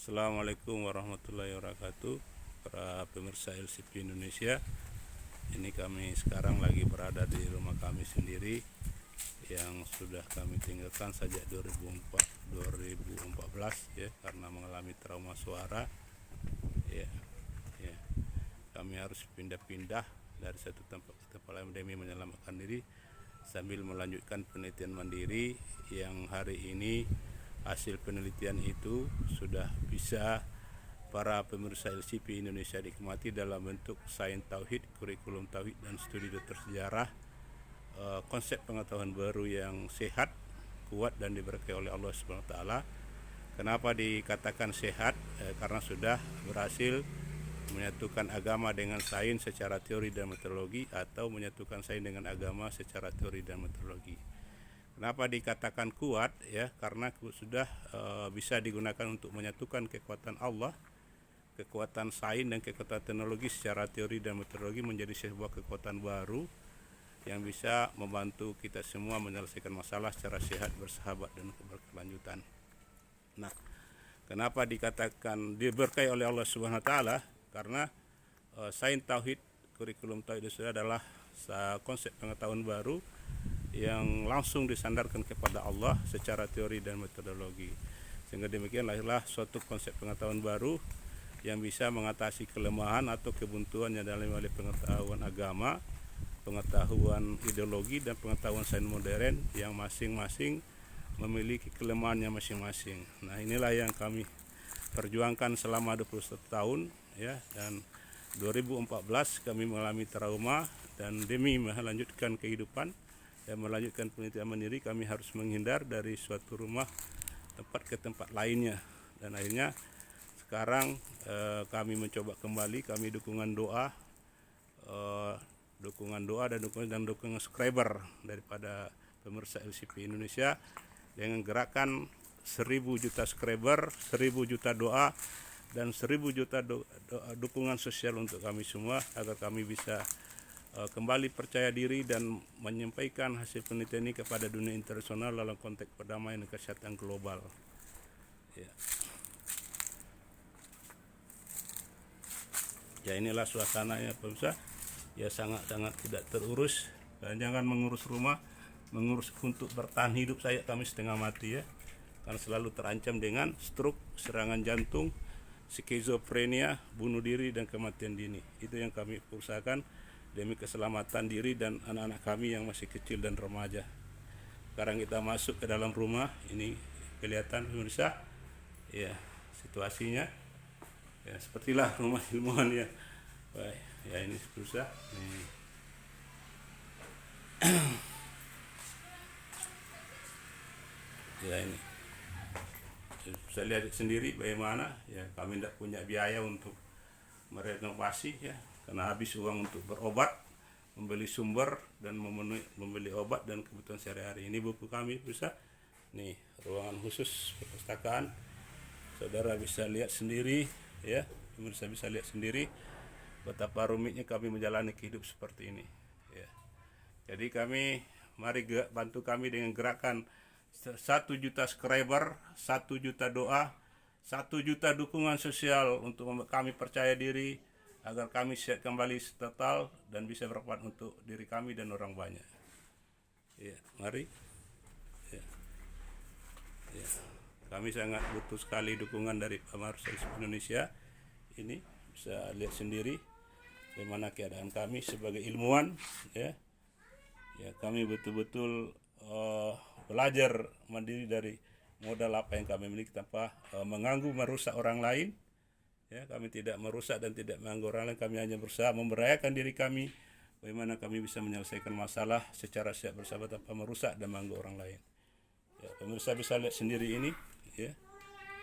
Assalamualaikum warahmatullahi wabarakatuh, para pemirsa LCP Indonesia. Ini kami sekarang lagi berada di rumah kami sendiri yang sudah kami tinggalkan sejak 2014 ya, karena mengalami trauma suara ya. Kami harus pindah-pindah dari satu tempat ke tempat lain demi menyelamatkan diri sambil melanjutkan penelitian mandiri yang hari ini hasil penelitian itu sudah bisa para pemirsa LCP Indonesia nikmati dalam bentuk sains tauhid, kurikulum tauhid dan studi dokter sejarah, konsep pengetahuan baru yang sehat, kuat dan diberkahi oleh Allah Subhanahu wa taala. Kenapa dikatakan sehat? Karena sudah berhasil menyatukan agama dengan sains secara teori dan metodologi, atau menyatukan sains dengan agama secara teori dan metodologi. Kenapa dikatakan kuat? Ya, karena sudah bisa digunakan untuk menyatukan kekuatan Allah, kekuatan sains dan kekuatan teknologi secara teori dan metodologi menjadi sebuah kekuatan baru yang bisa membantu kita semua menyelesaikan masalah secara sehat, bersahabat dan berkelanjutan. Nah, kenapa dikatakan diberkahi oleh Allah Subhanahu wa taala? Karena sains tauhid, kurikulum tauhid itu adalah konsep pengetahuan baru yang langsung disandarkan kepada Allah secara teori dan metodologi. Sehingga demikian lahirlah suatu konsep pengetahuan baru yang bisa mengatasi kelemahan atau kebuntuan yang dalam pengetahuan agama, pengetahuan ideologi dan pengetahuan sains modern yang masing-masing memiliki kelemahannya masing-masing. Nah, inilah yang kami perjuangkan selama 21 tahun ya, dan 2014 kami mengalami trauma, dan demi melanjutkan kehidupan dan melanjutkan penelitian mandiri kami harus menghindar dari suatu rumah tempat ke tempat lainnya, dan akhirnya sekarang kami mencoba kembali. Kami dukungan doa dan dukungan subscriber daripada pemirsa LCP Indonesia dengan gerakan 1000 juta subscriber, 1000 juta doa dan 1000 juta dukungan sosial untuk kami semua agar kami bisa kembali percaya diri dan menyampaikan hasil penelitian ini kepada dunia internasional dalam konteks perdamaian dan kesehatan global. Ya, inilah suasananya pemirsa. Ya, sangat-sangat tidak terurus. Dan jangan mengurus rumah, mengurus untuk bertahan hidup saya kami setengah mati ya. Karena selalu terancam dengan stroke, serangan jantung, skizofrenia, bunuh diri dan kematian dini. Itu yang kami usahakan demi keselamatan diri dan anak-anak kami yang masih kecil dan remaja. Sekarang kita masuk ke dalam rumah. Ini kelihatan pemirsa ya situasinya ya, sepertilah rumah ilmuwan ya. Baik, ya ini pemirsa nih. Ya, ini bisa lihat sendiri bagaimana ya, kami tidak punya biaya untuk merenovasi ya, karena habis uang untuk berobat, membeli sumber dan membeli obat dan kebutuhan sehari-hari. Ini buku kami bisa nih, ruangan khusus perpustakaan. Saudara bisa lihat sendiri ya, pemirsa bisa lihat sendiri betapa rumitnya kami menjalani kehidup seperti ini ya. Jadi mari bantu kami dengan gerakan 1 juta subscriber, 1 juta doa, 1 juta dukungan sosial untuk kami percaya diri agar kami sehat kembali total dan bisa bermanfaat untuk diri kami dan orang banyak. Ya, mari. Ya. Kami sangat butuh sekali dukungan dari pemirsa Indonesia. Ini bisa lihat sendiri bagaimana keadaan kami sebagai ilmuwan ya. Ya, kami betul-betul belajar mandiri dari modal apa yang kami miliki tanpa mengganggu, merusak orang lain. Ya, kami tidak merusak dan tidak mengganggu orang lain. Kami hanya berusaha memberdayakan diri kami bagaimana kami bisa menyelesaikan masalah secara sehat bersama tanpa merusak dan mengganggu orang lain. Ya, pemirsa bisa lihat sendiri ini ya.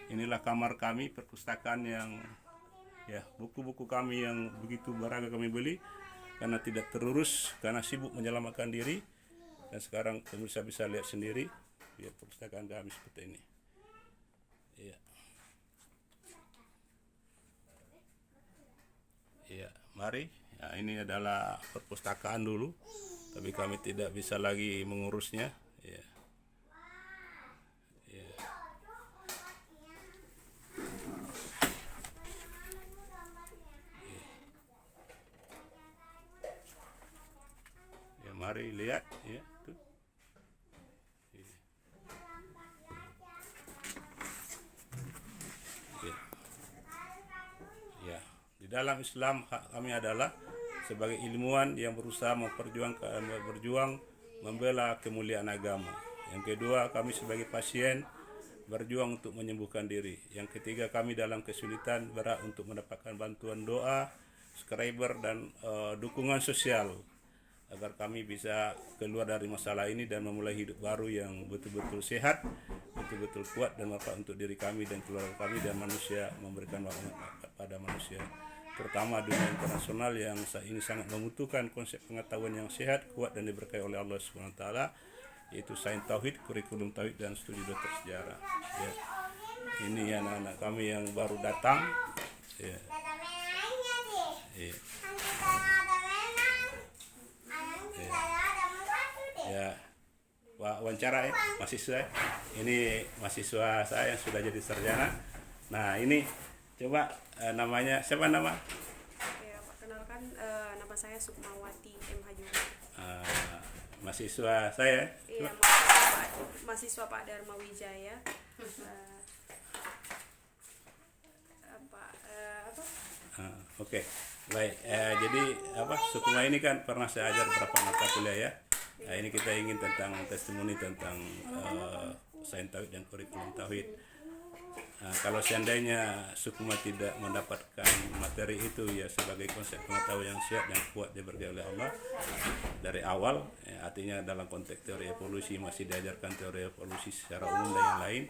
Inilah kamar kami, perpustakaan yang ya, buku-buku kami yang begitu beragam kami beli karena tidak terurus, karena sibuk menyelamatkan diri. Dan sekarang pemirsa bisa lihat sendiri ya, perpustakaan kami seperti ini. Ya. Ya, mari. Ya, ini adalah perpustakaan dulu, tapi kami tidak bisa lagi mengurusnya. Ya. Ya. mulai lihat ya tuh. Ya. Ya, di dalam Islam hak kami adalah sebagai ilmuwan yang berusaha berjuang membela kemuliaan agama. Yang kedua, kami sebagai pasien berjuang untuk menyembuhkan diri. Yang ketiga, kami dalam kesulitan berat untuk mendapatkan bantuan doa, subscriber dan dukungan sosial agar kami bisa keluar dari masalah ini dan memulai hidup baru yang betul-betul sehat, betul-betul kuat dan manfaat untuk diri kami dan keluarga kami dan manusia, memberikan manfaat pada manusia, terutama dunia internasional yang saat ini sangat membutuhkan konsep pengetahuan yang sehat, kuat dan diberkahi oleh Allah Subhanahu wa taala, yaitu sains tauhid, kurikulum tauhid dan studi dokter sejarah. Ya. Ini anak-anak kami yang baru datang. Ya. Ya. Ya, wawancara ya, mahasiswa. Ini mahasiswa saya yang sudah jadi sarjana. Nah, ini coba namanya siapa nama? Ya, Pak, kenalkan nama saya Sukmawati M. Hajuri. Mahasiswa saya. Iya, mahasiswa Pak Dharma Wijaya. Oke. Baik, jadi Sukma ini kan pernah saya ajar beberapa mata kuliah ya. Nah, ini kita ingin tentang testimoni tentang sains tauhid dan kurikulum tauhid. Kalau seandainya Sukma tidak mendapatkan materi itu ya sebagai konsep pengetahuan yang sehat dan kuat diberkahi oleh Allah dari awal, ya, artinya dalam konteks teori evolusi masih diajarkan teori evolusi secara umum dan yang lain.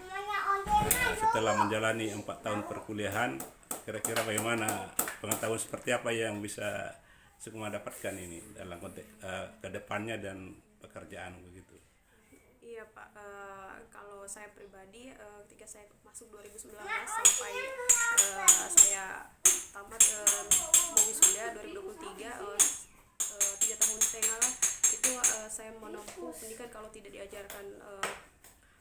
Setelah menjalani 4 tahun perkuliahan, kira-kira bagaimana pengetahuan seperti apa yang bisa Sukma dapatkan ini dalam konteks kedepannya dan pekerjaan begitu? Iya Pak, kalau saya pribadi ketika saya masuk 2019 sampai saya tamat mau wisuda 2023, 3 tahun setengah lah itu saya menempuh pendidikan. Kalau tidak diajarkan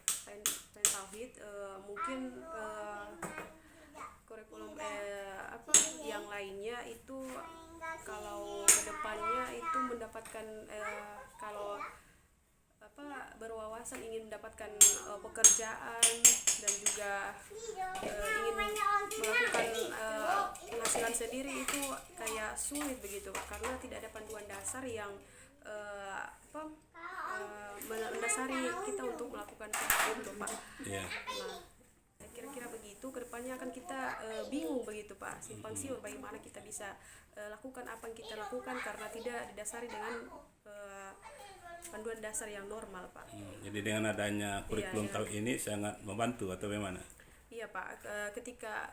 sains tauhid, mungkin kurikulum yang lainnya itu kalau kedepannya itu mendapatkan kalau berwawasan ingin mendapatkan pekerjaan dan juga ingin melakukan penghasilan sendiri itu kayak sulit begitu Pak, karena tidak ada panduan dasar yang mendasari kita untuk melakukan itu Pak. Yeah. Nah, kira-kira begitu kedepannya akan kita bingung begitu Pak, simpang siur bagaimana kita bisa lakukan apa yang kita lakukan karena tidak didasari dengan panduan dasar yang normal Pak. Jadi dengan adanya kurikulum tauhid ini sangat membantu atau bagaimana? Iya Pak, ketika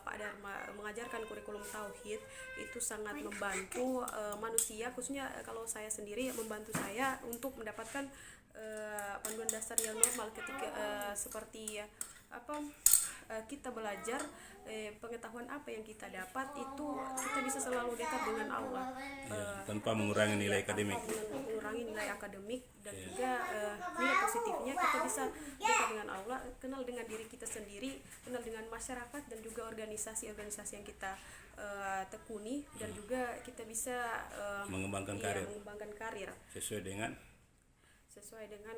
Pak Dharma mengajarkan kurikulum tauhid itu sangat membantu manusia, khususnya kalau saya sendiri membantu saya untuk mendapatkan panduan dasar yang normal ketika seperti kita belajar pengetahuan apa yang kita dapat itu kita bisa selalu dekat dengan Allah tanpa mengurangi nilai akademik. Mengurangi nilai akademik dan juga nilai positifnya kita bisa dekat dengan Allah, kenal dengan diri kita sendiri, kenal dengan masyarakat dan juga organisasi-organisasi yang kita tekuni dan juga kita bisa mengembangkan karir sesuai dengan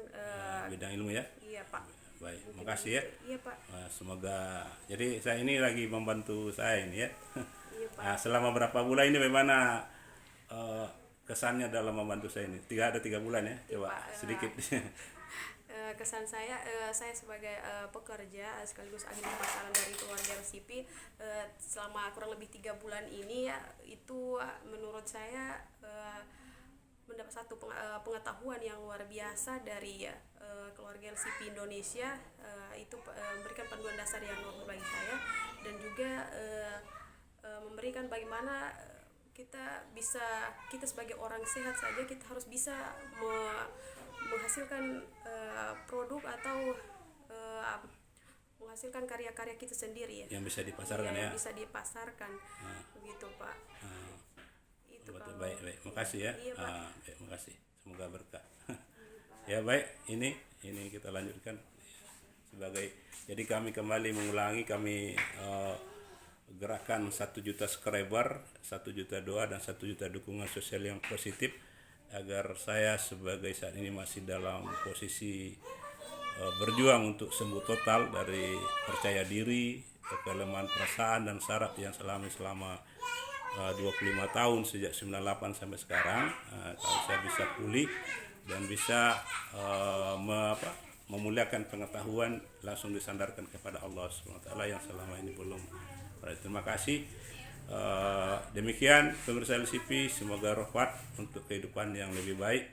bidang ilmu ya. Iya Pak. Baik, makasih ya. Iya Pak. Semoga jadi saya ini lagi membantu saya ini ya. Iya Pak. Nah, selama berapa bulan ini bagaimana kesannya dalam membantu saya ini? Ada 3 bulan ya. Coba Pak, sedikit. Kesan saya sebagai pekerja sekaligus agen pemasaran dari keluarga LCP selama kurang lebih 3 bulan ini ya, itu menurut saya mendapat satu pengetahuan yang luar biasa dari keluarga LCP Indonesia, itu memberikan panduan dasar yang normal bagi saya dan juga memberikan bagaimana kita sebagai orang sehat saja kita harus bisa menghasilkan produk atau menghasilkan karya-karya kita sendiri ya, yang bisa dipasarkan yang bisa dipasarkan begitu Pak. Baik, makasih ya. Iya, Baik, makasih. Semoga berkah. Ya baik, ini kita lanjutkan jadi kami kembali mengulangi gerakan 1 juta subscriber, 1 juta doa dan 1 juta dukungan sosial yang positif agar saya sebagai saat ini masih dalam posisi berjuang untuk sembuh total dari percaya diri, kelemahan perasaan dan saraf yang selama 25 tahun sejak 98 sampai sekarang. Kalau saya bisa pulih dan bisa memuliakan pengetahuan, langsung disandarkan kepada Allah SWT yang selama ini belum. Terima kasih. Demikian pemirsa LCP, semoga rahmat untuk kehidupan yang lebih baik,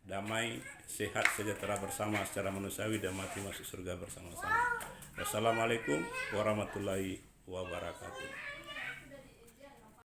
damai, sehat, sejahtera bersama secara manusiawi dan mati masuk surga bersama-sama. Wassalamualaikum warahmatullahi wabarakatuh.